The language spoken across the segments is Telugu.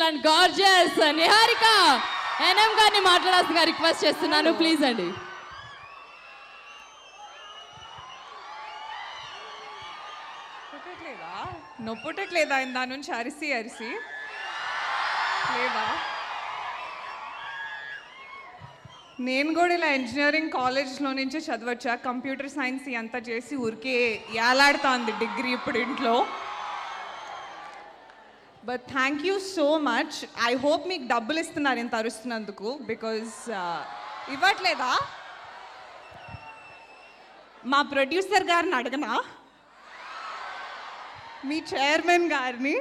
అండ్ గార్జియస్ నిహారిక ఎన్ఎం గారిని మాట్లాడాల్సిందిగా రిక్వెస్ట్ చేస్తున్నాను, ప్లీజ్ అండి. నొప్పుటట్లేదా దాని నుంచి అరిసి అరిసి లేదా? నేను కూడా ఇలా ఇంజనీరింగ్ కాలేజ్లో నుంచి చదవచ్చా? కంప్యూటర్ సైన్స్ అంతా చేసి ఊరికే ఏలాడుతోంది డిగ్రీ ఇప్పుడు ఇంట్లో. But thank you so much. I hope మీకు డబ్బులు ఇస్తున్నారు ఇంత అరుస్తున్నందుకు, బికాజ్ ఇవ్వట్లేదా? మా ప్రొడ్యూసర్ గారిని అడగనా, మీ చైర్మన్ గారిని?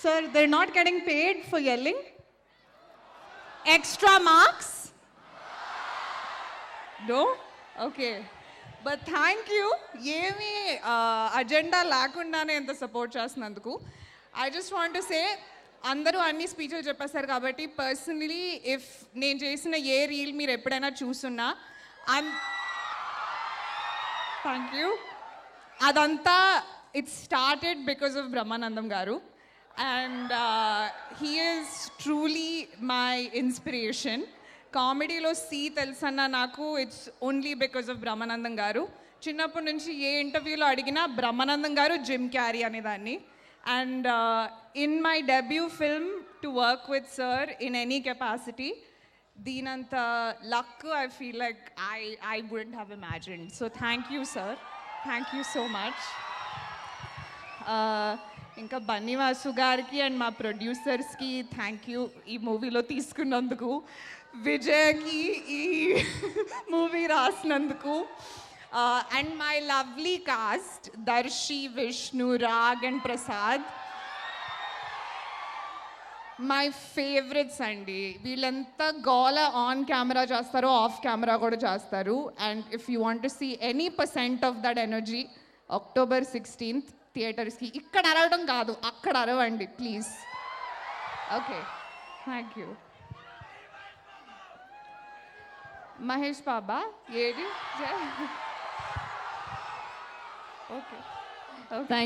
Sir, they are not getting paid for yelling. Extra marks? No? Okay, but thank you. ఏమీ అజెండా లేకుండానే ఎంత సపోర్ట్ చేస్తున్నందుకు. I just want to say, అందరూ అన్ని స్పీచ్లు చెప్పేశారు కాబట్టి పర్సనలీ ఇఫ్ నేను చేసిన ఏ రీల్ మీరు ఎప్పుడైనా చూసున్నా, థ్యాంక్ యూ. అదంతా it started because of Brahmanandam Garu, and he is truly my inspiration. కామెడీలో సీ తెలుసన్నా నాకు, it's only because of Brahmanandam garu. చిన్నప్పటి నుంచి ఏ ఇంటర్వ్యూలో అడిగినా బ్రహ్మానందం గారు, జిమ్ క్యారీ అనేదాన్ని. And in my debut film to work with sir in any capacity, దీనంత luck I feel like I wouldn't have imagined. So thank you sir, thank you so much. ఇంకా బన్నీవాసు గారికి అండ్ మా ప్రొడ్యూసర్స్కి థ్యాంక్ యూ ఈ మూవీలో తీసుకున్నందుకు, విజయ్కి ఈ మూవీ రాసినందుకు, and my lovely cast Darshi, Vishnu, Rag and Prasad, my favourites అండి. వీళ్ళంత గోల ఆన్ కెమెరా చేస్తారో ఆఫ్ కెమెరా కూడా చేస్తారు. And if you want to see any percent of that energy, October 16th థియేటర్స్కి. ఇక్కడ అరవడం కాదు, అక్కడ అరవండి please. Okay, thank you. Mahesh Baba ఏడి? Okay, thank